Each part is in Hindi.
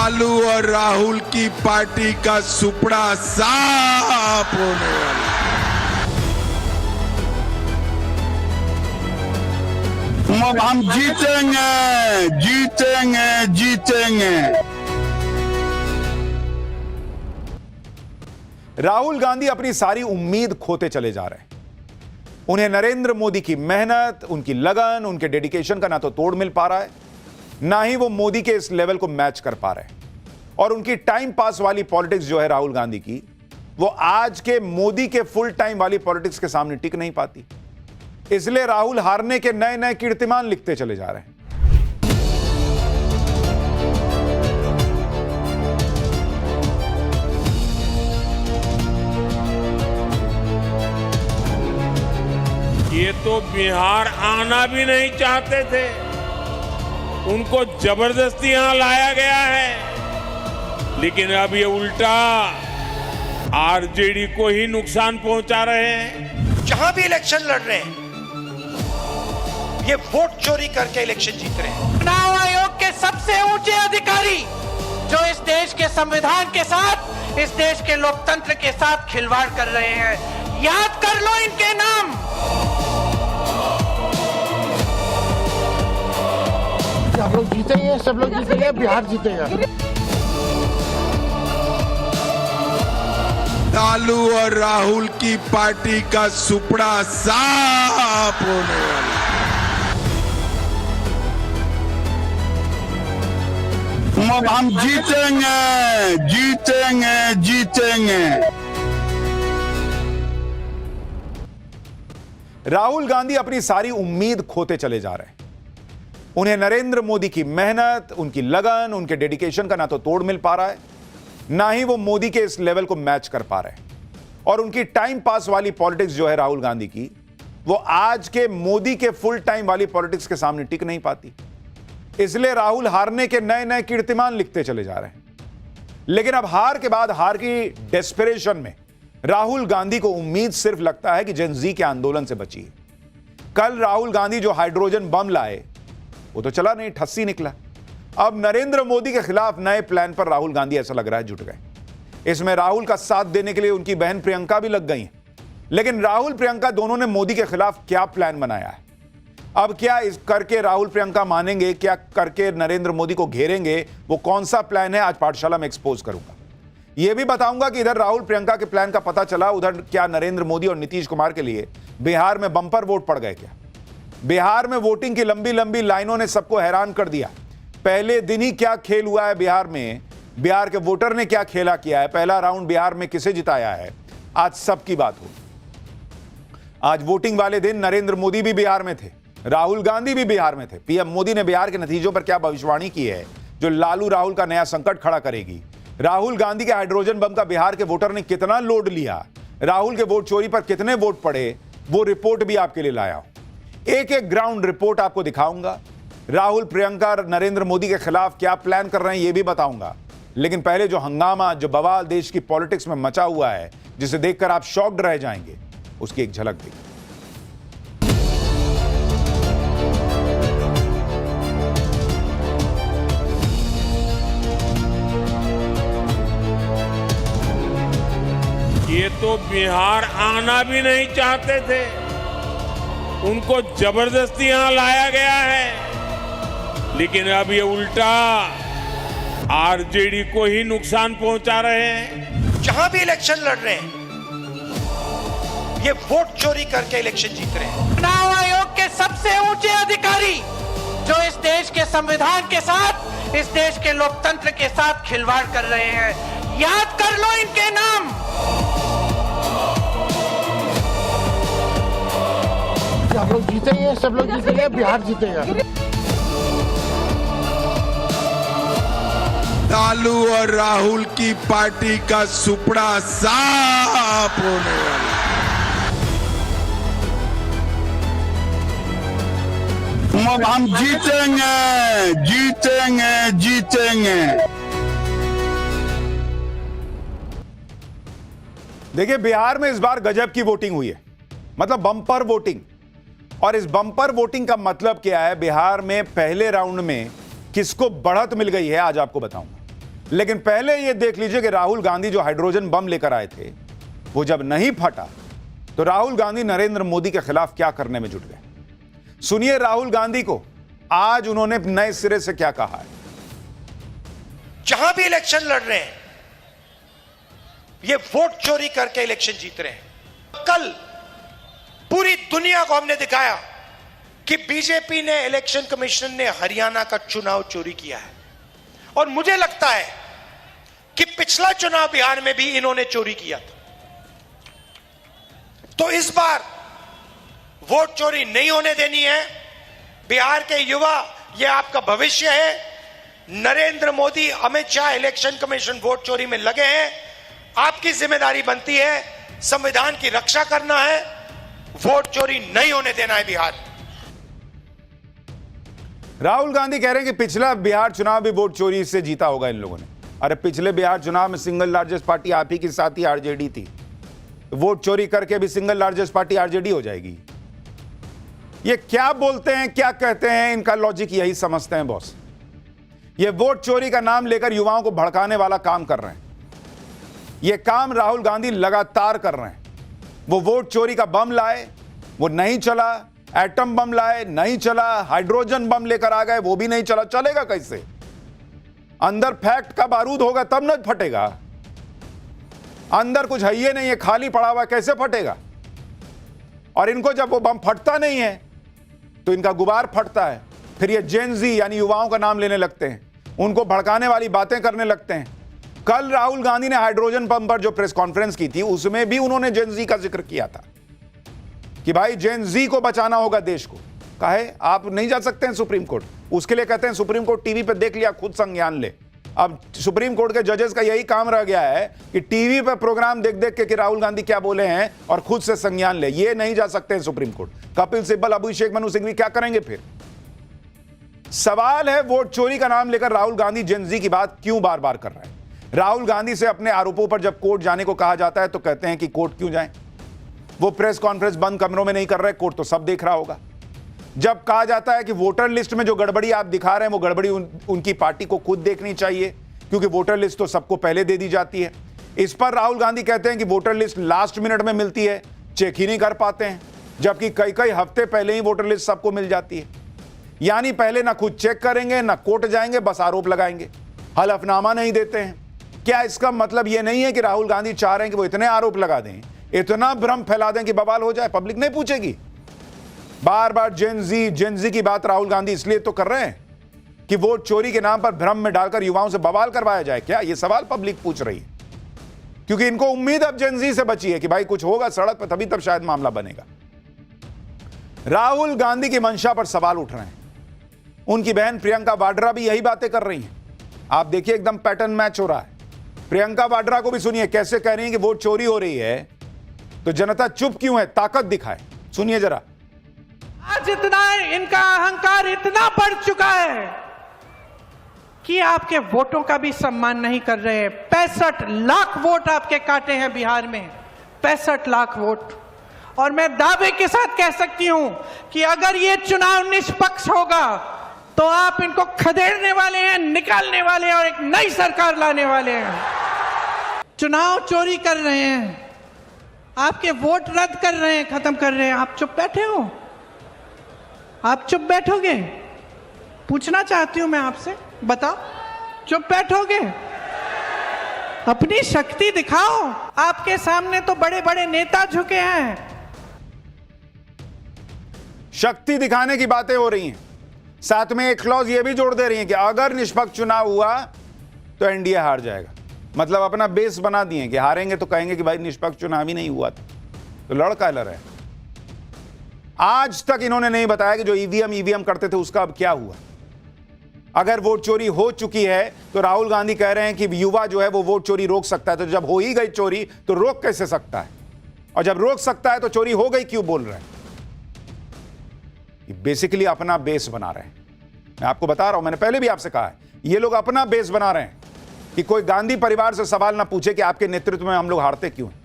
लालू और राहुल की पार्टी का सुपड़ा साफ होने वाला। हम जीतेंगे जीतेंगे जीतेंगे। राहुल गांधी अपनी सारी उम्मीद खोते चले जा रहे हैं। उन्हें नरेंद्र मोदी की मेहनत, उनकी लगन, उनके डेडिकेशन का ना तो तोड़ मिल पा रहा है, ना ही वो मोदी के इस लेवल को मैच कर पा रहे हैं। और उनकी टाइम पास वाली पॉलिटिक्स जो है राहुल गांधी की, वो आज के मोदी के फुल टाइम वाली पॉलिटिक्स के सामने टिक नहीं पाती। इसलिए राहुल हारने के नए नए कीर्तिमान लिखते चले जा रहे हैं। ये तो बिहार आना भी नहीं चाहते थे, उनको जबरदस्ती यहां लाया गया है। लेकिन अब ये उल्टा आरजेडी को ही नुकसान पहुंचा रहे हैं। जहां भी इलेक्शन लड़ रहे हैं, ये वोट चोरी करके इलेक्शन जीत रहे हैं। चुनाव आयोग के सबसे ऊंचे अधिकारी जो इस देश के संविधान के साथ, इस देश के लोकतंत्र के साथ खिलवाड़ कर रहे हैं, याद कर लो इनके नाम। आप लोग जीतेंगे, सब लोग जीतेंगे, बिहार जीतेगा। लालू और राहुल की पार्टी का सुपड़ा साफ होने वाला। हम जीतेंगे जीतेंगे जीतेंगे। राहुल गांधी अपनी सारी उम्मीद खोते चले जा रहे हैं। उन्हें नरेंद्र मोदी की मेहनत, उनकी लगन, उनके डेडिकेशन का ना तो तोड़ मिल पा रहा है, ना ही वो मोदी के इस लेवल को मैच कर पा रहे हैं। और उनकी टाइम पास वाली पॉलिटिक्स जो है राहुल गांधी की, वो आज के मोदी के फुल टाइम वाली पॉलिटिक्स के सामने टिक नहीं पाती। इसलिए राहुल हारने के नए नए कीर्तिमान लिखते चले जा रहे हैं। लेकिन अब हार के बाद हार की डेस्परेशन में राहुल गांधी को उम्मीद सिर्फ लगता है कि जेन जी के आंदोलन से बची है। कल राहुल गांधी जो हाइड्रोजन बम लाए, वो तो चला नहीं, ठस्सी निकला। अब नरेंद्र मोदी के खिलाफ नए प्लान पर राहुल गांधी ऐसा लग रहा है जुट गए। इसमें राहुल का साथ देने के लिए उनकी बहन प्रियंका भी लग गई हैं। लेकिन राहुल प्रियंका दोनों ने मोदी के खिलाफ क्या प्लान बनाया है? अब क्या इस करके राहुल प्रियंका मानेंगे? क्या करके नरेंद्र मोदी को घेरेंगे? वो कौन सा प्लान है, आज पाठशाला में एक्सपोज करूंगा। यह भी बताऊंगा कि इधर राहुल प्रियंका के प्लान का पता चला, उधर क्या नरेंद्र मोदी और नीतीश कुमार के लिए बिहार में बंपर वोट पड़ गए? क्या बिहार में वोटिंग की लंबी लंबी लाइनों ने सबको हैरान कर दिया? पहले दिन ही क्या खेल हुआ है बिहार में, बिहार के वोटर ने क्या खेला किया है, पहला राउंड बिहार में किसे जिताया है, आज सबकी बात हो। आज वोटिंग वाले दिन नरेंद्र मोदी भी बिहार में थे, राहुल गांधी भी बिहार में थे। पीएम मोदी ने बिहार के नतीजों पर क्या भविष्यवाणी की है, जो लालू राहुल का नया संकट खड़ा करेगी। राहुल गांधी के हाइड्रोजन बम का बिहार के वोटर ने कितना लोड लिया, राहुल के वोट चोरी पर कितने वोट पड़े, वो रिपोर्ट भी आपके लिए लाया हूं। एक एक ग्राउंड रिपोर्ट आपको दिखाऊंगा। राहुल प्रियंका नरेंद्र मोदी के खिलाफ क्या प्लान कर रहे हैं, यह भी बताऊंगा। लेकिन पहले जो हंगामा, जो बवाल देश की पॉलिटिक्स में मचा हुआ है, जिसे देखकर आप शॉक्ड रह जाएंगे, उसकी एक झलक देखिए। ये तो बिहार आना भी नहीं चाहते थे, उनको जबरदस्ती यहां लाया गया है। लेकिन अब ये उल्टा आरजेडी को ही नुकसान पहुंचा रहे हैं। जहां भी इलेक्शन लड़ रहे हैं, ये वोट चोरी करके इलेक्शन जीत रहे हैं। चुनाव आयोग के सबसे ऊंचे अधिकारी जो इस देश के संविधान के साथ, इस देश के लोकतंत्र के साथ खिलवाड़ कर रहे हैं, याद कर लो इनके नाम। आप लोग जीतेंगे, सब लोग जीतेंगे, बिहार जीतेगा। लालू और राहुल की पार्टी का सुपड़ा साफ होने वाला। हम जीतेंगे जीतेंगे जीतेंगे। देखिए, बिहार में इस बार गजब की वोटिंग हुई है, मतलब बम्पर वोटिंग। और इस बम्पर वोटिंग का मतलब क्या है? बिहार में पहले राउंड में किसको बढ़त मिल गई है, आज आपको बताऊंगा। लेकिन पहले यह देख लीजिए कि राहुल गांधी जो हाइड्रोजन बम लेकर आए थे, वो जब नहीं फटा तो राहुल गांधी नरेंद्र मोदी के खिलाफ क्या करने में जुट गए। सुनिए राहुल गांधी को आज उन्होंने नए सिरे से क्या कहा है। जहां भी इलेक्शन लड़ रहे हैं ये वोट चोरी करके इलेक्शन जीत रहे हैं। कल पूरी दुनिया को हमने दिखाया कि बीजेपी ने, इलेक्शन कमीशन ने हरियाणा का चुनाव चोरी किया है। और मुझे लगता है कि पिछला चुनाव बिहार में भी इन्होंने चोरी किया था। तो इस बार वोट चोरी नहीं होने देनी है। बिहार के युवा, ये आपका भविष्य है। Narendra Modi, Amit Shah, election commission vote चोरी में लगे हैं। आपकी जिम्मेदारी बनती है संविधान की रक्षा करना है, वोट चोरी नहीं होने देना है बिहार। राहुल गांधी कह रहे हैं कि पिछला बिहार चुनाव भी वोट चोरी से जीता होगा इन लोगों ने। अरे पिछले बिहार चुनाव में सिंगल लार्जेस्ट पार्टी आप ही की साथ ही आरजेडी थी। वोट चोरी करके भी सिंगल लार्जेस्ट पार्टी आरजेडी हो जाएगी। ये क्या बोलते हैं, क्या कहते हैं, इनका लॉजिक यही समझते हैं बॉस। ये वोट चोरी का नाम लेकर युवाओं को भड़काने वाला काम कर रहे हैं। ये काम राहुल गांधी लगातार कर रहे हैं। वो वोट चोरी का बम लाए, वो नहीं चला। एटम बम लाए, नहीं चला। हाइड्रोजन बम लेकर आ गए, वो भी नहीं चला। चलेगा कैसे? अंदर फैक्ट का बारूद होगा तब न फटेगा। अंदर कुछ है ही नहीं है, खाली पड़ा हुआ, कैसे फटेगा? और इनको जब वो बम फटता नहीं है तो इनका गुबार फटता है। फिर ये जेन ज़ी यानी युवाओं का नाम लेने लगते हैं, उनको भड़काने वाली बातें करने लगते हैं। कल राहुल गांधी ने हाइड्रोजन बम पर जो प्रेस कॉन्फ्रेंस की थी उसमें भी उन्होंने जेन ज़ी का जिक्र किया था कि भाई जेन ज़ी को बचाना होगा देश को। कहे आप नहीं जा सकते हैं सुप्रीम कोर्ट, उसके लिए कहते हैं सुप्रीम कोर्ट टीवी पे देख लिया, खुद संज्ञान ले। अब सुप्रीम कोर्ट के जजेस का यही काम रह गया है कि टीवी पे प्रोग्राम देख देख के कि राहुल गांधी क्या बोले हैं और खुद से संज्ञान ले। ये नहीं जा सकते हैं सुप्रीम कोर्ट। कपिल सिब्बल, अभिषेक मनु सिंघवी क्या करेंगे फिर? सवाल है वोट चोरी का नाम लेकर राहुल गांधी जेन ज़ी की बात क्यों बार बार कर रहे हैं। राहुल गांधी से अपने आरोपों पर जब कोर्ट जाने को कहा जाता है तो कहते हैं कि कोर्ट क्यों जाएं? वो प्रेस कॉन्फ्रेंस बंद कमरों में नहीं कर रहे, कोर्ट तो सब देख रहा होगा। जब कहा जाता है कि वोटर लिस्ट में जो गड़बड़ी आप दिखा रहे हैं वो गड़बड़ी उनकी पार्टी को खुद देखनी चाहिए, क्योंकि वोटर लिस्ट तो सबको पहले दे दी जाती है। इस पर राहुल गांधी कहते हैं कि वोटर लिस्ट लास्ट मिनट में मिलती है, चेक ही नहीं कर पाते हैं, जबकि कई कई हफ्ते पहले ही वोटर लिस्ट सबको मिल जाती है। यानी पहले ना खुद चेक करेंगे, ना कोर्ट जाएंगे, बस आरोप लगाएंगे, हलफनामा नहीं देते हैं। क्या इसका मतलब यह नहीं है कि राहुल गांधी चाह रहे हैं कि वो इतने आरोप लगा दें, इतना भ्रम फैला दें कि बवाल हो जाए, पब्लिक नहीं पूछेगी? बार बार जेन ज़ी की बात राहुल गांधी इसलिए तो कर रहे हैं कि वोट चोरी के नाम पर भ्रम में डालकर युवाओं से बवाल करवाया जाए क्या? यह सवाल पब्लिक पूछ रही है, क्योंकि इनको उम्मीद अब जेन ज़ी से बची है कि भाई कुछ होगा सड़क पर, तभी तब शायद मामला बनेगा। राहुल गांधी की मंशा पर सवाल उठ रहे हैं। उनकी बहन प्रियंका वाड्रा भी यही बातें कर रही हैं। आप देखिए एकदम पैटर्न मैच हो रहा है। प्रियंका वाड्रा को भी सुनिए कैसे कह रही है कि वोट चोरी हो रही है तो जनता चुप क्यों है, ताकत दिखाए। सुनिए जरा। आज इतना इनका अहंकार इतना बढ़ चुका है कि आपके वोटों का भी सम्मान नहीं कर रहे। 65 लाख वोट आपके काटे हैं बिहार में, 65 लाख वोट। और मैं दावे के साथ कह सकती हूं कि अगर ये चुनाव निष्पक्ष होगा तो आप इनको खदेड़ने वाले हैं, निकालने वाले हैं और एक नई सरकार लाने वाले हैं। चुनाव चोरी कर रहे हैं, आपके वोट रद्द कर रहे हैं, खत्म कर रहे हैं। आप चुप बैठे हो? आप चुप बैठोगे? पूछना चाहती हूं मैं आपसे, बताओ, चुप बैठोगे? अपनी शक्ति दिखाओ। आपके सामने तो बड़े बड़े नेता झुके हैं। शक्ति दिखाने की बातें हो रही हैं, साथ में एक क्लॉज ये भी जोड़ दे रही हैं कि अगर निष्पक्ष चुनाव हुआ तो एनडीए हार जाएगा। मतलब अपना बेस बना दिए कि हारेंगे तो कहेंगे कि भाई निष्पक्ष चुनाव ही नहीं हुआ था, तो लड़का लड़ रहे हैं। आज तक इन्होंने नहीं बताया कि जो ईवीएम करते थे उसका अब क्या हुआ। अगर वोट चोरी हो चुकी है तो राहुल गांधी कह रहे हैं कि युवा जो है वो वोट चोरी रोक सकता है। तो जब हो ही गई चोरी तो रोक कैसे सकता है? और जब रोक सकता है तो चोरी हो गई क्यों बोल रहे हैं? बेसिकली अपना बेस बना रहे हैं। मैं आपको बता रहा हूं, मैंने पहले भी आपसे कहा है, ये लोग अपना बेस बना रहे हैं कि कोई गांधी परिवार से सवाल ना पूछे कि आपके नेतृत्व में हम लोग हारते क्यों हैं।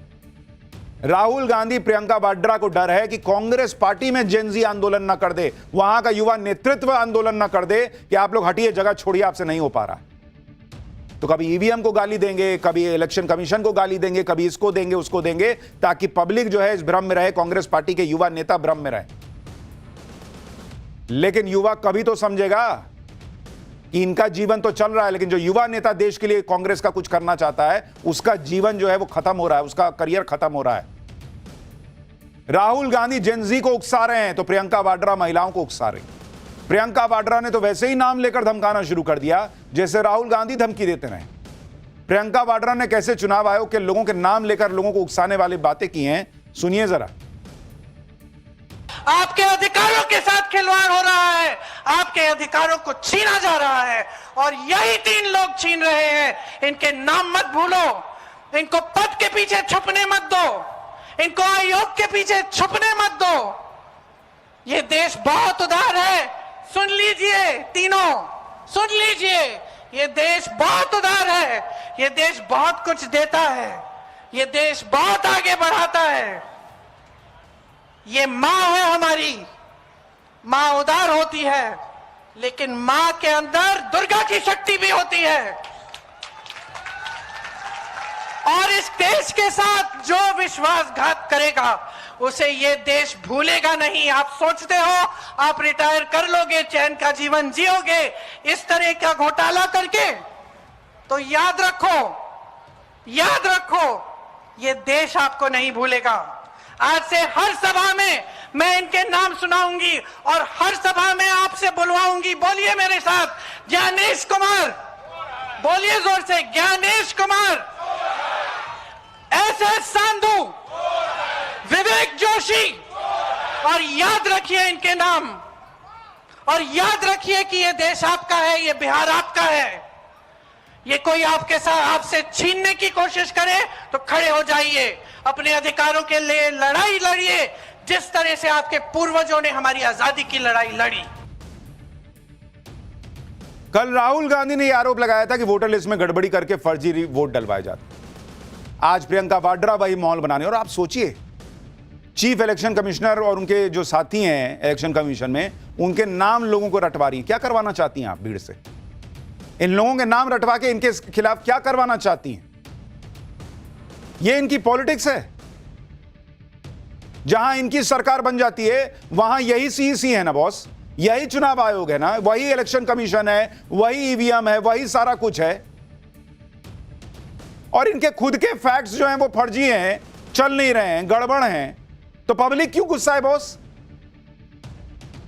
राहुल गांधी, प्रियंका वाड्रा को डर है कि कांग्रेस पार्टी में जेन ज़ी आंदोलन ना कर दे, वहां का युवा नेतृत्व आंदोलन ना कर दे कि आप लोग हटिए, जगह छोड़िए, आपसे नहीं हो पा रहा। तो कभी ईवीएम को गाली देंगे, कभी इलेक्शन कमीशन को गाली देंगे, कभी इसको देंगे उसको देंगे, ताकि पब्लिक जो है इस भ्रम में रहे, कांग्रेस पार्टी के युवा नेता भ्रम में रहे। लेकिन युवा कभी तो समझेगा कि इनका जीवन तो चल रहा है, लेकिन जो युवा नेता देश के लिए कांग्रेस का कुछ करना चाहता है, उसका जीवन जो है वो खत्म हो रहा है, उसका करियर खत्म हो रहा है। राहुल गांधी जेनजी को उकसा रहे हैं तो प्रियंका वाड्रा महिलाओं को उकसा रही। प्रियंका वाड्रा ने तो वैसे ही नाम लेकर धमकाना शुरू कर दिया जैसे राहुल गांधी धमकी देते रहे। प्रियंका वाड्रा ने कैसे चुनाव आयोग के लोगों के नाम लेकर लोगों को उकसाने वाली बातें की हैं, सुनिए जरा। आपके अधिकारों के साथ खिलवाड़ हो रहा है, आपके अधिकारों को छीना जा रहा है, और यही 3 लोग छीन रहे हैं। इनके नाम मत भूलो, इनको पद के पीछे छुपने मत दो, इनको आयोग के पीछे छुपने मत दो। ये देश बहुत उदार है, सुन लीजिए तीनों, सुन लीजिए, ये देश बहुत उदार है, ये देश बहुत कुछ देता है, ये देश बहुत आगे बढ़ाता है। ये मां है हमारी, मां उदार होती है, लेकिन मां के अंदर दुर्गा की शक्ति भी होती है। और इस देश के साथ जो विश्वासघात करेगा उसे ये देश भूलेगा नहीं। आप सोचते हो आप रिटायर कर लोगे, चैन का जीवन जियोगे इस तरह का घोटाला करके? तो याद रखो, याद रखो, ये देश आपको नहीं भूलेगा। आज से हर सभा में मैं इनके नाम सुनाऊंगी और हर सभा में आपसे बुलवाऊंगी। बोलिए मेरे साथ, ज्ञानेश कुमार, बोलिए जोर से, ज्ञानेश कुमार, एस.एस. सांधू, विवेक जोशी, और याद रखिए इनके नाम, और याद रखिए कि ये देश आपका है, ये बिहार आपका है। ये कोई आपके साथ आपसे छीनने की कोशिश करे तो खड़े हो जाइए, अपने अधिकारों के लिए लड़ाई लड़िए, जिस तरह से आपके पूर्वजों ने हमारी आजादी की लड़ाई लड़ी। कल राहुल गांधी ने यह आरोप लगाया था कि वोटर लिस्ट में गड़बड़ी करके फर्जी वोट डलवाए जाते। आज प्रियंका वाड्रा वही माहौल बनाने, और आप सोचिए चीफ इलेक्शन कमिश्नर और उनके जो साथी हैं इलेक्शन कमीशन में, उनके नाम लोगों को रटवा रही हैं। क्या करवाना चाहती हैं आप भीड़ से? इन लोगों के नाम रटवा के इनके खिलाफ क्या करवाना चाहती हैं? ये इनकी पॉलिटिक्स है। जहां इनकी सरकार बन जाती है वहां यही सीईसी है ना बॉस, यही चुनाव आयोग है ना, वही इलेक्शन कमीशन है, वही ईवीएम है, वही सारा कुछ है। और इनके खुद के फैक्ट्स जो हैं वो फर्जी हैं, चल नहीं रहे हैं, गड़बड़ हैं, तो पब्लिक क्यों गुस्सा है बॉस?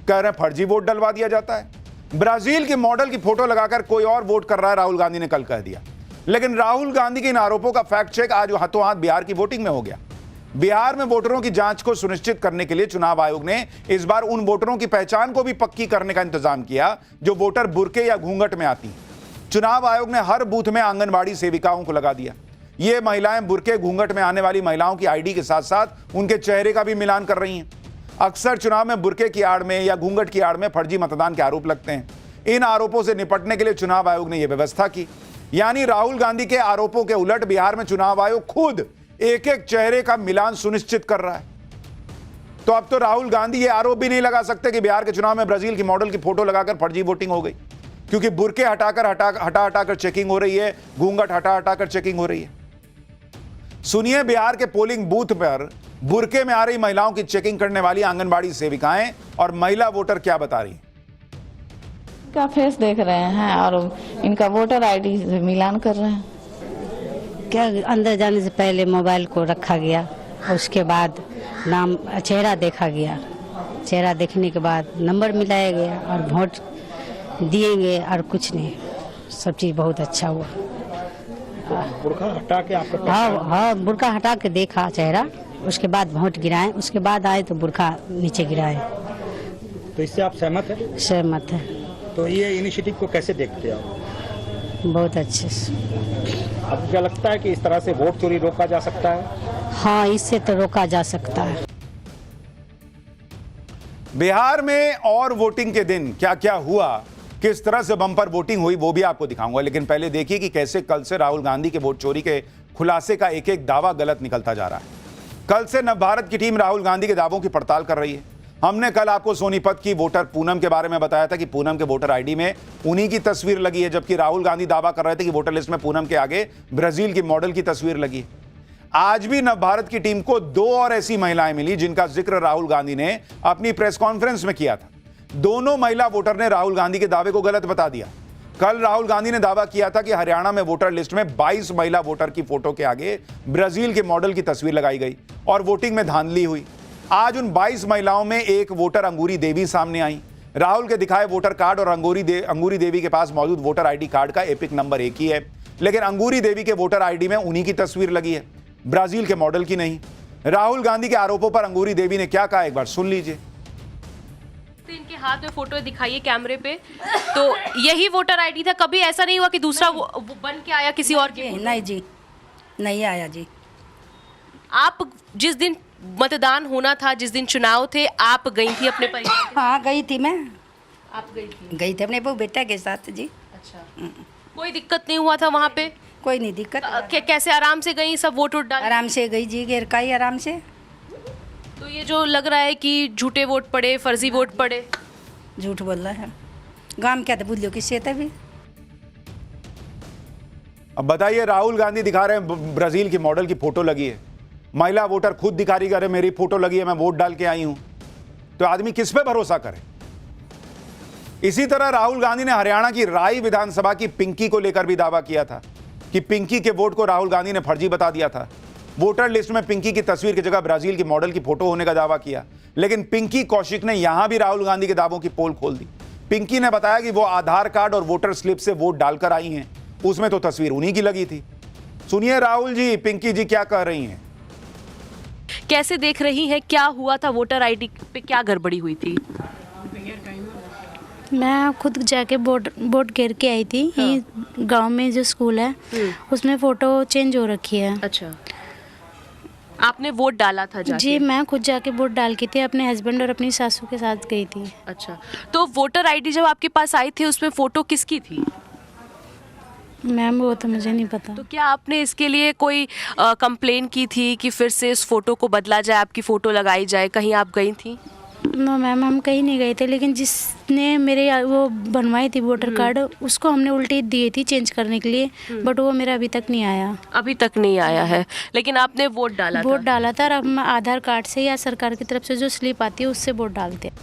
कह रहे हैं फर्जी वोट डलवा दिया जाता है। ब्राजील के मॉडल की फोटो लगाकर कोई और वोट कर रहा है, राहुल गांधी ने कल कह दिया। लेकिन राहुल गांधी के इन आरोपों का फैक्ट चेक आज हाथों हाथ बिहार की वोटिंग में हो गया। बिहार में वोटरों की जांच को सुनिश्चित करने के लिए चुनाव आयोग ने इस बार उन वोटरों की पहचान को भी पक्की करने का इंतजाम किया जो वोटर बुर्के या घूंघट में आती हैं। चुनाव आयोग ने हर बूथ में आंगनबाड़ी सेविकाओं को लगा दिया। ये महिलाएं बुर्के घूंघट में आने वाली महिलाओं की आईडी के साथ साथ उनके चेहरे का भी मिलान कर रही हैं। अक्सर चुनाव में बुर्के की आड़ में या घूंघट की आड़ में फर्जी मतदान के आरोप लगते हैं। इन आरोपों से निपटने के लिए चुनाव आयोग ने यह व्यवस्था की। यानी राहुल गांधी के आरोपों के उलट बिहार में चुनाव आयोग खुद एक एक चेहरे का मिलान सुनिश्चित कर रहा है। तो अब तो राहुल गांधी ये आरोप भी नहीं लगा सकते कि बिहार के चुनाव में ब्राजील की मॉडल की फोटो लगाकर फर्जी वोटिंग हो गई, क्योंकि बुर्के हटाकर चेकिंग हो रही है, घूंघट हटाकर चेकिंग हो रही है। सुनिए बिहार के पोलिंग बूथ पर बुर्के में आ रही महिलाओं की चेकिंग करने वाली आंगनबाड़ी सेविकाएं और महिला वोटर क्या बता रही हैं। इनका फेस देख रहे हैं और इनका वोटर आईडी से मिलान कर रहे हैं। क्या अंदर जाने से पहले मोबाइल को रखा गया, उसके बाद नाम चेहरा देखा गया, चेहरा देखने के बाद नंबर मिलाया गया और वोट दिएंगे और कुछ नहीं। सब चीज़ बहुत अच्छा हुआ। बुर्का हटा के आपका हाँ, बुर्का हटा के देखा चेहरा, उसके बाद वोट गिराए, उसके बाद आए तो बुर्का नीचे गिराए। तो इससे आप सहमत हैं? सहमत है। तो ये इनिशिएटिव को कैसे देखते हैं आप? बहुत अच्छे से। आपको क्या लगता है कि इस तरह से वोट चोरी रोका जा सकता है? हाँ, इससे तो रोका जा सकता है। बिहार में और वोटिंग के दिन क्या क्या हुआ, किस तरह से बम्पर वोटिंग हुई, वो भी आपको दिखाऊंगा। लेकिन पहले देखिए कि कैसे कल से राहुल गांधी के वोट चोरी के खुलासे का एक एक दावा गलत निकलता जा रहा है। कल से नवभारत की टीम राहुल गांधी के दावों की पड़ताल कर रही है। हमने कल आपको सोनीपत की वोटर पूनम के बारे में बताया था कि पूनम के वोटर आईडी में उन्हीं की तस्वीर लगी है, जबकि राहुल गांधी दावा कर रहे थे कि वोटर लिस्ट में पूनम के आगे ब्राजील की मॉडल की तस्वीर लगी है। आज भी नव भारत की टीम को 2 और ऐसी महिलाएं मिली जिनका जिक्र राहुल गांधी ने अपनी प्रेस कॉन्फ्रेंस में किया था। दोनों महिला वोटर ने राहुल गांधी के दावे को गलत बता दिया। कल राहुल गांधी ने दावा किया था कि हरियाणा में वोटर लिस्ट में 22 महिला वोटर की फोटो के आगे ब्राजील के मॉडल की तस्वीर लगाई गई और वोटिंग में धांधली हुई। आज उन 22 महिलाओं में एक वोटर अंगूरी देवी सामने आई। राहुल के दिखाए वोटर कार्ड और अंगूरी देवी के पास मौजूद वोटर आईडी कार्ड का एपिक नंबर एक ही है, लेकिन अंगूरी देवी के वोटर आईडी में उन्हीं की तस्वीर लगी है, ब्राजील के मॉडल की नहीं। राहुल गांधी के आरोपों पर अंगूरी देवी ने क्या कहा, एक बार सुन लीजिए। इनके हाथ में फोटो दिखाइए कैमरे पे, तो यही वोटर आईडी था। कभी ऐसा नहीं हुआ कि दूसरा वो बन के आया किसी और के? नहीं जी, नहीं आया जी। आप जिस दिन मतदान होना था, जिस दिन चुनाव थे, आप गई थी अपने परिवार के? हाँ गई थी मैं। आप गई थी अपने बहू बेटा के साथ जी। अच्छा, कोई दिक्कत नहीं हुआ था वहाँ पे? कोई नहीं दिक्कत। कैसे आराम से गई, सब वोट डाल? आराम से गई जी, घेर का ही आराम से। तो ये जो लग रहा है कि झूठे वोट पड़े, फर्जी वोट पड़े, झूठ बोल रहा है। गांव क्या था बुल्लियों की सेहत भी। अब बताइए, राहुल गांधी दिखा रहे हैं ब्राजील की मॉडल की फोटो लगी है, महिला वोटर खुद दिखा रही है मेरी फोटो लगी है, मैं वोट डाल के आई हूं, तो आदमी किस पे भरोसा करे? इसी तरह राहुल गांधी ने हरियाणा की राय विधानसभा की पिंकी को लेकर भी दावा किया था कि पिंकी के वोट को राहुल गांधी ने फर्जी बता दिया था। वोटर लिस्ट में पिंकी की तस्वीर की जगह ब्राजील की मॉडल की फोटो होने का दावा किया, लेकिन पिंकी कौशिक ने यहां भी राहुल गांधी के दावों की पोल खोल दी। पिंकी ने बताया कि वो आधार कार्ड और वोटर स्लिप से वोट डालकर आई हैं, उसमें तो तस्वीर उन्हीं की लगी थी। सुनिए राहुल जी, पिंकी जी क्या कह रही हैं। कैसे देख रही हैं, क्या हुआ था वोटर आईडी पे, क्या गड़बड़ी हुई थी? मैं खुद जाके वोट गिर के आई थी। हाँ। गांव में जो स्कूल है उसमें फ़ोटो चेंज हो रखी है। अच्छा, आपने वोट डाला था जाके? जी, मैं खुद जाके वोट डाल की थी, अपने हस्बैंड और अपनी सासू के साथ गई थी। अच्छा, तो वोटर आईडी जब आपके पास आई थी उसमें फ़ोटो किसकी थी? मैम वो तो मुझे नहीं पता। तो क्या आपने इसके लिए कोई कंप्लेन की थी कि फिर से इस फ़ोटो को बदला जाए, आपकी फ़ोटो लगाई जाए? कहीं आप गई थी? नो मैम, हम कहीं नहीं गए थे, लेकिन जिसने मेरे वो बनवाई थी वोटर कार्ड उसको हमने उल्टी दिए थी चेंज करने के लिए, बट वो मेरा अभी तक नहीं आया। अभी तक नहीं आया है, लेकिन आपने वोट डाला था? वोट डाला था, और अब हम आधार कार्ड से या सरकार की तरफ से जो स्लिप आती है उससे वोट डालते हैं।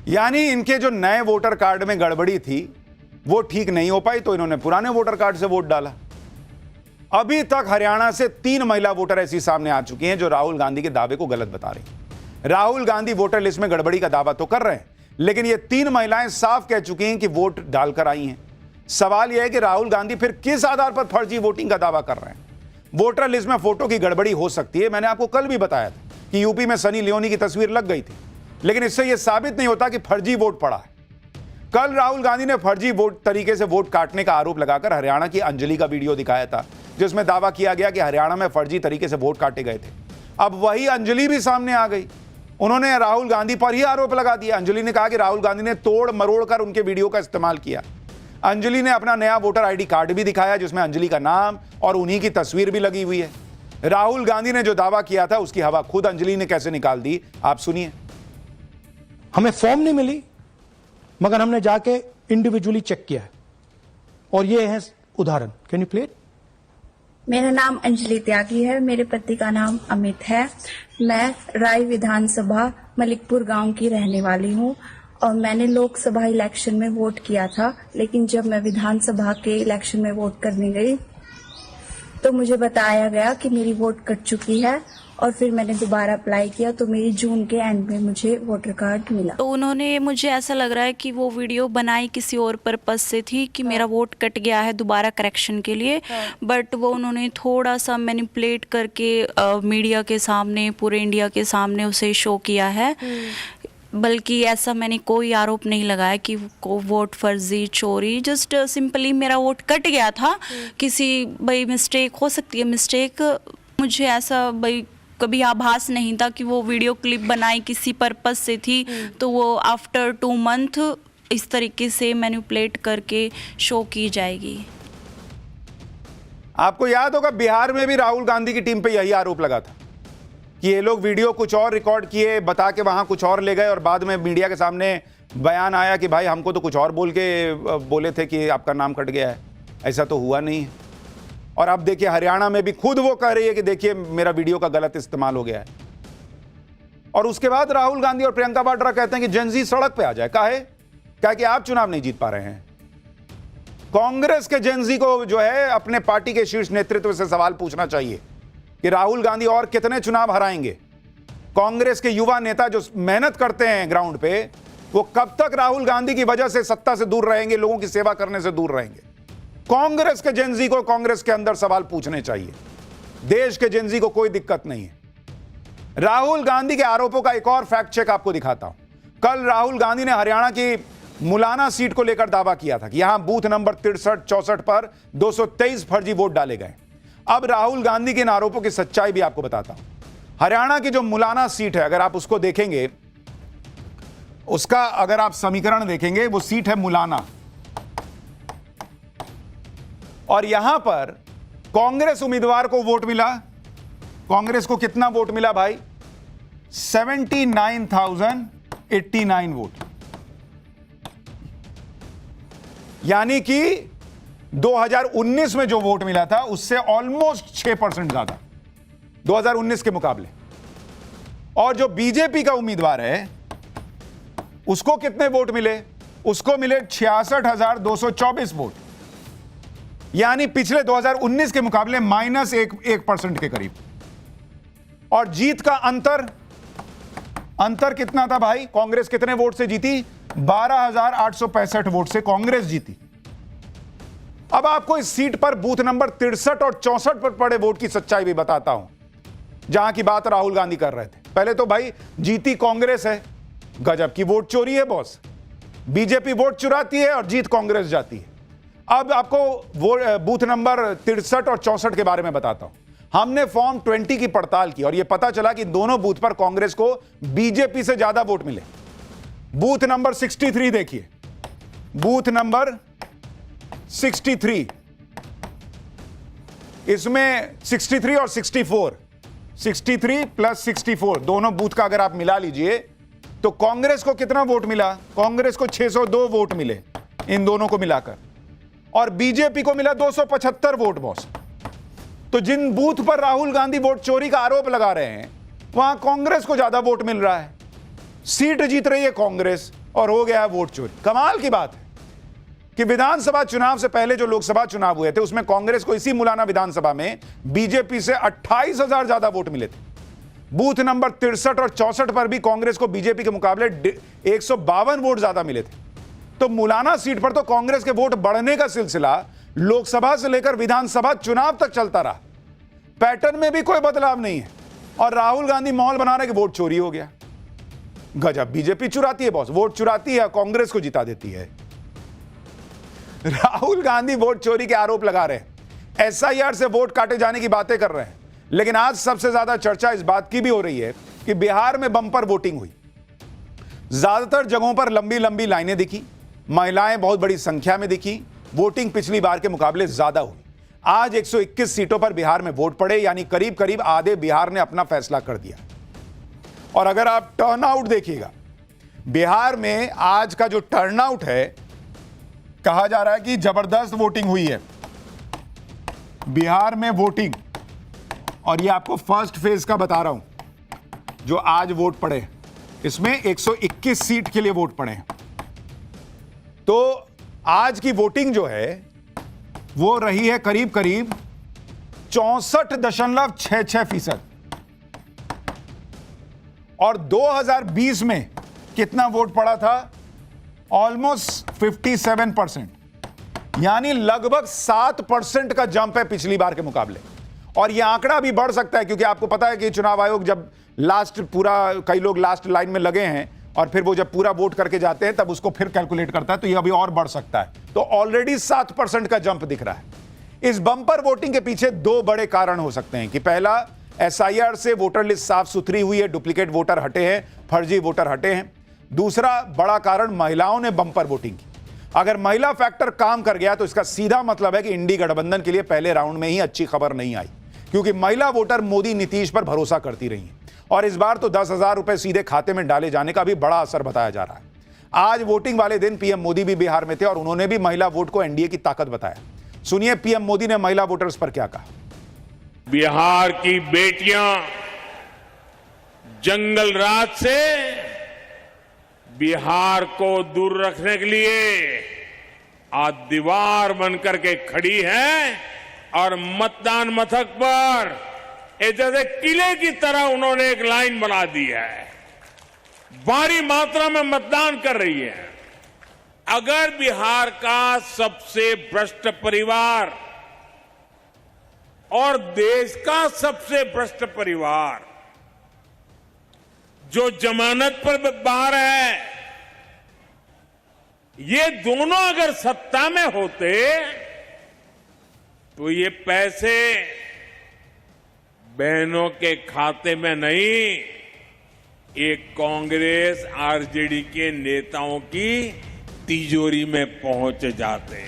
यानी इनके जो नए वोटर कार्ड में गड़बड़ी थी वो ठीक नहीं हो पाई, तो इन्होंने पुराने वोटर कार्ड से वोट डाला। अभी तक हरियाणा से 3 महिला वोटर ऐसी सामने आ चुकी हैं जो राहुल गांधी के दावे को गलत बता रही हैं। राहुल गांधी वोटर लिस्ट में गड़बड़ी का दावा तो कर रहे हैं, लेकिन ये 3 महिलाएं साफ कह चुकी हैं कि वोट डालकर आई हैं। सवाल यह है कि राहुल गांधी फिर किस आधार पर फर्जी वोटिंग का दावा कर रहे हैं? वोटर लिस्ट में फोटो की गड़बड़ी हो सकती है, मैंने आपको कल भी बताया था कि यूपी में सनी लियोनी की तस्वीर लग गई थी, लेकिन इससे यह साबित नहीं होता कि फर्जी वोट पड़ा है। कल राहुल गांधी ने फर्जी वोट तरीके से वोट काटने का आरोप लगाकर हरियाणा की अंजलि का वीडियो दिखाया था, जिसमें दावा किया गया कि हरियाणा में फर्जी तरीके से वोट काटे गए थे। अब वही अंजलि भी सामने आ गई, उन्होंने राहुल गांधी पर ही आरोप लगा दिया। अंजलि ने कहा कि राहुल गांधी ने तोड़ मरोड़ कर उनके वीडियो का इस्तेमाल किया। अंजलि ने अपना नया वोटर आईडी कार्ड भी दिखाया जिसमें अंजलि का नाम और उन्हीं की तस्वीर भी लगी हुई है। राहुल गांधी ने जो दावा किया था उसकी हवा खुद अंजलि ने कैसे निकाल दी, आप सुनिए। हमें फॉर्म नहीं मिली, मगर हमने जाके इंडिविजुअली चेक किया है, और ये है उदाहरण। Can you play it? मेरा नाम अंजलि त्यागी है, मेरे पति का नाम अमित है। मैं राय विधानसभा मलिकपुर गांव की रहने वाली हूं और मैंने लोकसभा इलेक्शन में वोट किया था, लेकिन जब मैं विधानसभा के इलेक्शन में वोट करने गई तो मुझे बताया गया कि मेरी वोट कट चुकी है, और फिर मैंने दोबारा अप्लाई किया तो मेरी जून के एंड में मुझे वोटर कार्ड मिला। तो उन्होंने, मुझे ऐसा लग रहा है कि वो वीडियो बनाई किसी और पर्पस से थी कि मेरा वोट कट गया है दोबारा करेक्शन के लिए, बट वो उन्होंने थोड़ा सा मैनिपुलेट करके मीडिया के सामने, पूरे इंडिया के सामने उसे शो किया है। बल्कि ऐसा मैंने कोई आरोप नहीं लगाया कि वोट फर्जी, चोरी, जस्ट सिंपली मेरा वोट कट गया था। किसी भाई मिस्टेक हो सकती है, मिस्टेक, मुझे ऐसा भाई कभी आभास नहीं था कि वो वीडियो क्लिप बनाई किसी पर्पस से थी, तो वो आफ्टर 2 मंथ इस तरीके से मैनिपुलेट करके शो की जाएगी। आपको याद होगा बिहार में भी राहुल गांधी की टीम पे यही आरोप लगा था। कि ये लोग वीडियो कुछ और रिकॉर्ड किए, बता के वहां कुछ और ले गए और बाद में मीडिया के सामने बयान आया कि भाई हमको तो कुछ और बोले थे कि आपका नाम कट गया है। ऐसा तो हुआ नहीं है। और अब देखिए हरियाणा में भी खुद वो कह रही है कि देखिए मेरा वीडियो का गलत इस्तेमाल हो गया है। और उसके बाद राहुल गांधी और प्रियंका वाड्रा कहते हैं कि जेनजी सड़क पे आ जाए। क्या कि आप चुनाव नहीं जीत पा रहे हैं। कांग्रेस के जेनजी को जो है अपने पार्टी के शीर्ष नेतृत्व से सवाल पूछना चाहिए कि राहुल गांधी और कितने चुनाव हराएंगे। कांग्रेस के युवा नेता जो मेहनत करते हैं ग्राउंड पे, वो कब तक राहुल गांधी की वजह से सत्ता से दूर रहेंगे, लोगों की सेवा करने से दूर रहेंगे। कांग्रेस के जेनजी को कांग्रेस के अंदर सवाल पूछने चाहिए। देश के जेनजी को कोई दिक्कत नहीं है। राहुल गांधी के आरोपों का एक और फैक्ट चेक आपको दिखाता हूं। कल राहुल गांधी ने हरियाणा की मुलाना सीट को लेकर दावा किया था कि यहां बूथ नंबर 63-64 पर 223 फर्जी वोट डाले गए। अब राहुल गांधी के इन आरोपों की सच्चाई भी आपको बताता हूं। हरियाणा की जो मुलाना सीट है, अगर आप उसको देखेंगे, उसका अगर आप समीकरण देखेंगे, वो सीट है मुलाना। और यहां पर कांग्रेस उम्मीदवार को वोट मिला। कांग्रेस को कितना वोट मिला भाई? 79,089 वोट। यानी कि 2019 में जो वोट मिला था उससे ऑलमोस्ट 6% ज्यादा 2019 के मुकाबले। और जो बीजेपी का उम्मीदवार है उसको कितने वोट मिले? उसको मिले 66,224 वोट, यानी पिछले 2019 के मुकाबले -1% के करीब। और जीत का अंतर कितना था भाई? कांग्रेस कितने वोट से जीती? 12,865 वोट से कांग्रेस जीती। अब आपको इस सीट पर बूथ नंबर 63 और 64 पर पड़े वोट की सच्चाई भी बताता हूं, जहां की बात राहुल गांधी कर रहे थे। पहले तो भाई जीती कांग्रेस है, गजब की वोट चोरी है बॉस। बीजेपी वोट चुराती है और जीत कांग्रेस जाती है। अब आपको बूथ नंबर 63 और 64 के बारे में बताता हूं। हमने फॉर्म 20 की पड़ताल की और यह पता चला कि दोनों बूथ पर कांग्रेस को बीजेपी से ज्यादा वोट मिले। बूथ नंबर 63 देखिए, बूथ नंबर 63, इसमें 63 और 64, 63 प्लस 64 दोनों बूथ का अगर आप मिला लीजिए तो कांग्रेस को कितना वोट मिला? कांग्रेस को 602 वोट मिले इन दोनों को मिलाकर, और बीजेपी को मिला 275 वोट बॉस। तो जिन बूथ पर राहुल गांधी वोट चोरी का आरोप लगा रहे हैं वहां कांग्रेस को ज्यादा वोट मिल रहा है, सीट जीत रही है कांग्रेस और हो गया है वोट चोरी। कमाल की बात है कि विधानसभा चुनाव से पहले जो लोकसभा चुनाव हुए थे उसमें कांग्रेस को इसी मुलाना विधानसभा में बीजेपी से 28,000 ज्यादा वोट मिले थे। बूथ नंबर 63 और 64 पर भी कांग्रेस को बीजेपी के मुकाबले 152 वोट ज्यादा मिले थे। तो मुलाना सीट पर तो कांग्रेस के वोट बढ़ने का सिलसिला लोकसभा से लेकर विधानसभा चुनाव तक चलता रहा। पैटर्न में भी कोई बदलाव नहीं है और राहुल गांधी माहौल बना रहे कि वोट चोरी हो गया। गजब, बीजेपी चुराती है बॉस, वोट चुराती है, कांग्रेस को जिता देती है। राहुल गांधी वोट चोरी के आरोप लगा रहे हैं, एसआईआर से वोट काटे जाने की बातें कर रहे हैं। लेकिन आज सबसे ज्यादा चर्चा इस बात की भी हो रही है कि बिहार में बम्पर वोटिंग हुई। ज्यादातर जगहों पर लंबी लंबी लाइनें दिखी, महिलाएं बहुत बड़ी संख्या में दिखी, वोटिंग पिछली बार के मुकाबले ज्यादा हुई। आज 121 सीटों पर बिहार में वोट पड़े, यानी करीब करीब आधे बिहार ने अपना फैसला कर दिया। और अगर आप टर्नआउट देखिएगा, बिहार में आज का जो टर्नआउट है, कहा जा रहा है कि जबरदस्त वोटिंग हुई है बिहार में वोटिंग। और ये आपको फर्स्ट फेज का बता रहा हूं, जो आज वोट पड़े, इसमें 121 सीट के लिए वोट पड़े। तो आज की वोटिंग जो है वो रही है करीब करीब 64.66%। और 2020 में कितना वोट पड़ा था? ऑलमोस्ट 57%, यानी लगभग 7% का जंप है पिछली बार के मुकाबले। और यह आंकड़ा भी बढ़ सकता है क्योंकि आपको पता है कि चुनाव आयोग जब लास्ट पूरा, कई लोग लास्ट लाइन में लगे हैं और फिर वो जब पूरा वोट करके जाते हैं तब उसको फिर कैलकुलेट करता है, तो यह अभी और बढ़ सकता है। तो ऑलरेडी 7% का जंप दिख रहा है। इस बंपर वोटिंग के पीछे दो बड़े कारण हो सकते हैं कि पहला, एसआईआर से वोटर लिस्ट साफ सुथरी हुई है, डुप्लीकेट वोटर हटे हैं, फर्जी वोटर हटे हैं। दूसरा बड़ा कारण, महिलाओं ने बंपर वोटिंग की। अगर महिला फैक्टर काम कर गया तो इसका सीधा मतलब है कि इंडी गठबंधन के लिए पहले राउंड में ही अच्छी खबर नहीं आई, क्योंकि महिला वोटर मोदी नीतीश पर भरोसा करती रही हैं। और इस बार तो 10,000 रुपए सीधे खाते में डाले जाने का भी बड़ा असर बताया जा रहा है। आज वोटिंग वाले दिन पीएम मोदी भी बिहार में थे और उन्होंने भी महिला वोट को एनडीए की ताकत बताया। सुनिए पीएम मोदी ने महिला वोटर्स पर क्या कहा। बिहार की बेटियां जंगल राज से बिहार को दूर रखने के लिए आज दीवार बनकर के खड़ी है और मतदान मथक पर जैसे किले की तरह उन्होंने एक लाइन बना दी है, भारी मात्रा में मतदान कर रही है। अगर बिहार का सबसे भ्रष्ट परिवार और देश का सबसे भ्रष्ट परिवार जो जमानत पर बाहर है, ये दोनों अगर सत्ता में होते तो ये पैसे बहनों के खाते में नहीं, एक कांग्रेस आरजेडी के नेताओं की तिजोरी में पहुंच जाते।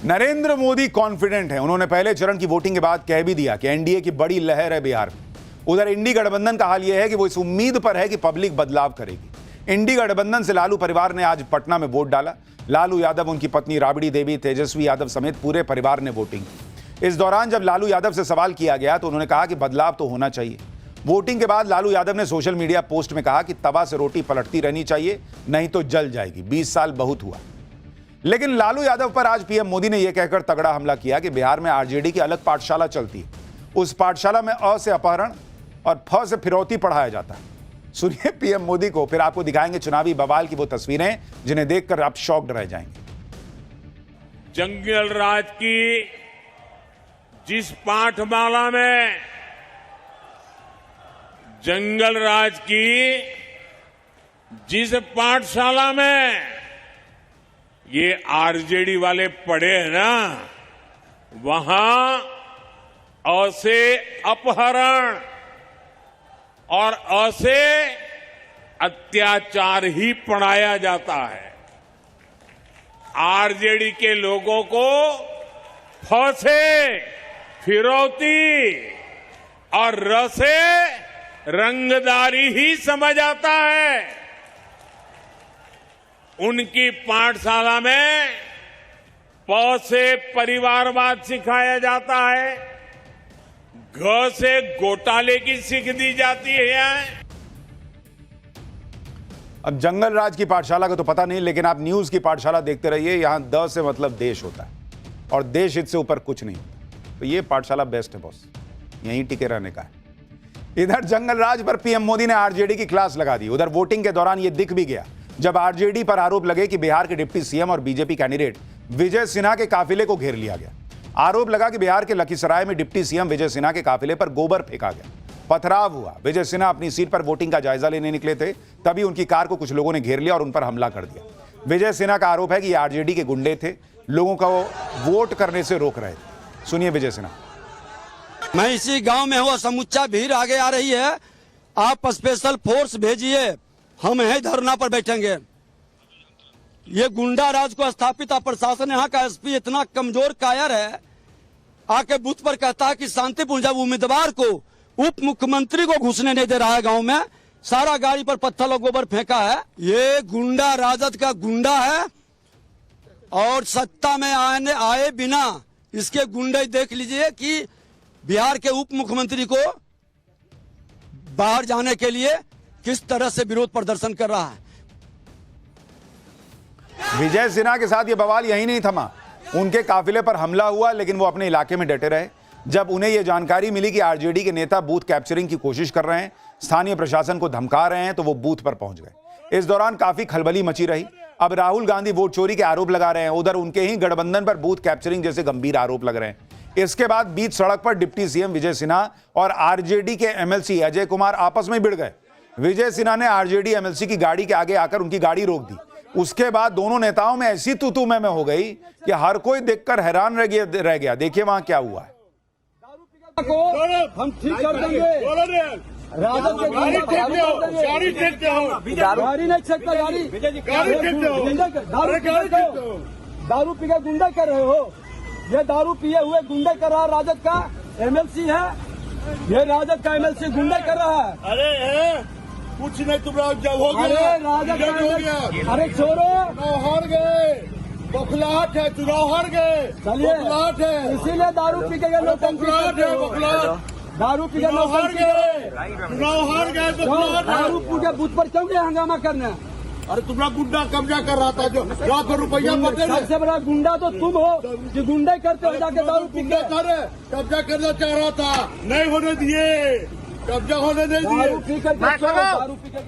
नरेंद्र मोदी कॉन्फिडेंट हैं। उन्होंने पहले चरण की वोटिंग के बाद कह भी दिया कि एनडीए की बड़ी लहर है बिहार में। उधर इंडी गठबंधन का हाल यह है कि वो इस उम्मीद पर है कि पब्लिक बदलाव करेगी। इंडी गठबंधन से लालू परिवार ने आज पटना में वोट डाला। लालू यादव, उनकी पत्नी राबड़ी देवी, तेजस्वी यादव समेत पूरे परिवार ने वोटिंग की। इस दौरान जब लालू यादव से सवाल किया गया तो उन्होंने कहा कि बदलाव तो होना चाहिए। वोटिंग के बाद लालू यादव ने सोशल मीडिया पोस्ट में कहा कि तवा से रोटी पलटती रहनी चाहिए, नहीं तो जल जाएगी। 20 साल बहुत हुआ। लेकिन लालू यादव पर आज पीएम मोदी ने यह कहकर तगड़ा हमला किया कि बिहार में आरजेडी की अलग पाठशाला चलती है। उस पाठशाला में अ से अपहरण और फ से फिरौती पढ़ाया जाता है। सुनिए पीएम मोदी को, फिर आपको दिखाएंगे चुनावी बवाल की वो तस्वीरें जिन्हें देखकर आप शॉक्ड रह जाएंगे। जंगल राज की जिस पाठमाला में, जंगल राज की जिस पाठशाला में ये आरजेडी वाले पढ़े हैं ना, वहां अ से अपहरण और अ से अत्याचार ही पढ़ाया जाता है। आरजेडी के लोगों को फ से फिरौती और र से रंगदारी ही समझ आता है। उनकी पाठशाला में प से परिवारवाद सिखाया जाता है, घ से घोटाले की सीख दी जाती है। अब जंगल राज की पाठशाला का तो पता नहीं, लेकिन आप न्यूज की पाठशाला देखते रहिए। यहां द से मतलब देश होता है और देश हित से ऊपर कुछ नहीं होता। तो ये पाठशाला बेस्ट है बॉस, यहीं टिके रहने का है। इधर जंगल राज पर पीएम मोदी ने आरजेडी की क्लास लगा दी। उधर वोटिंग के दौरान यह दिख भी गया जब आरजेडी पर आरोप लगे कि बिहार के डिप्टी सीएम और बीजेपी कैंडिडेट विजय सिन्हा के काफिले को घेर लिया गया। आरोप लगा कि बिहार के लखीसराय में डिप्टी सीएम विजय सिन्हा के काफिले पर गोबर फेंका गया, पथराव हुआ। विजय सिन्हा अपनी सीट पर वोटिंग का जायजा लेने निकले थे, तभी उनकी कार को कुछ लोगों ने घेर लिया और उन पर हमला कर दिया। विजय सिन्हा का आरोप है कि ये आरजेडी के गुंडे थे, लोगों को वोट करने से रोक रहे थे। सुनिए विजय सिन्हा। मैं इसी गांव में हूँ, समूचा भीड़ आगे आ रही है, आप स्पेशल फोर्स भेजिए, हम यहीं धरना पर बैठेंगे। ये गुंडा राज को स्थापित प्रशासन, यहाँ का एसपी इतना कमजोर कायर है, आके बूथ पर कहता है कि शांतिपूर्ण, जब उम्मीदवार को उप मुख्यमंत्री को घुसने नहीं दे रहा है गांव में, सारा गाड़ी पर पत्थर और गोबर फेंका है। ये गुंडा राजद का गुंडा है और सत्ता में आए बिना इसके गुंडे देख लीजिए कि बिहार के उप मुख्यमंत्री को बाहर जाने के लिए किस तरह से विरोध प्रदर्शन कर रहा है। विजय सिन्हा के साथ ये बवाल यही नहीं थमा, उनके काफिले पर हमला हुआ, लेकिन वो अपने इलाके में डटे रहे। जब उन्हें यह जानकारी मिली कि आरजेडी के नेता बूथ कैप्चरिंग की कोशिश कर रहे हैं, स्थानीय प्रशासन को धमका रहे हैं, तो वो बूथ पर पहुंच गए। इस दौरान काफी खलबली मची रही। अब राहुल गांधी वोट चोरी के आरोप लगा रहे हैं, उधर उनके ही गठबंधन पर बूथ कैप्चरिंग जैसे गंभीर आरोप लग रहे हैं। इसके बाद बीच सड़क पर डिप्टी सीएम विजय सिन्हा और आरजेडी के एमएलसी अजय कुमार आपस में भिड़ गए। विजय सिन्हा ने आरजेडी एमएलसी की गाड़ी के आगे आकर उनकी गाड़ी रोक दी। उसके बाद दोनों नेताओं में ऐसी तू में हो गई कि हर कोई देखकर हैरान रह गया। देखिए वहां क्या हुआ है। हम ठीक कर देंगे, राजद के गाड़ी नहीं छेकता, दारू पी के गुंडा कर रहे हो। ये दारू पिए हुए गुंडे कर रहा राजद का एमएलसी है ये राजद का एमएलसी गुंडा कर रहा है। अरे कुछ नहीं, तुम जब हो अरे राजद का हो गया, अरे छोड़ो, हार गए, बखलाहट है, चुनाव हार गए, चलिए बखलाहट है, इसीलिए दारू पी के लोग बखलाहट है, बखलाहट, दारू पी के लोग हार गए, चुनाव हार गए, बखलाहट है। दारू पी के बूथ पर क्यों गए हंगामा करने? अरे तुम्हारा गुंडा कब्जा कर रहा था, जो लाखों रुपया पकड़े, सबसे बड़ा गुंडा तो तुम हो जो गुंडा करते हो जाके दारू पी के। कब्जा करना चाह रहा था, नहीं होने दिए, कब्जा होने नहीं दिए। दारू पी कर दारू पी के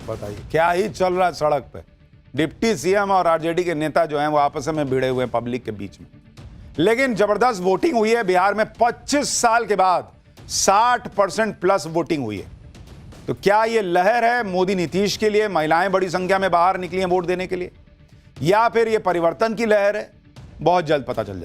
बताइए क्या ही चल रहा है सड़क पे। डिप्टी सीएम और आरजेडी के नेता जो हैं वो आपस में भिड़े हुए हैं पब्लिक के बीच में। लेकिन जबरदस्त वोटिंग हुई है बिहार में। 25 साल के बाद 60% प्लस वोटिंग हुई है। तो क्या ये लहर है मोदी नीतीश के लिए? महिलाएं बड़ी संख्या में बाहर निकली हैं वोट देने के लिए, या फिर ये परिवर्तन की लहर है? बहुत जल्द पता चल जाएगा।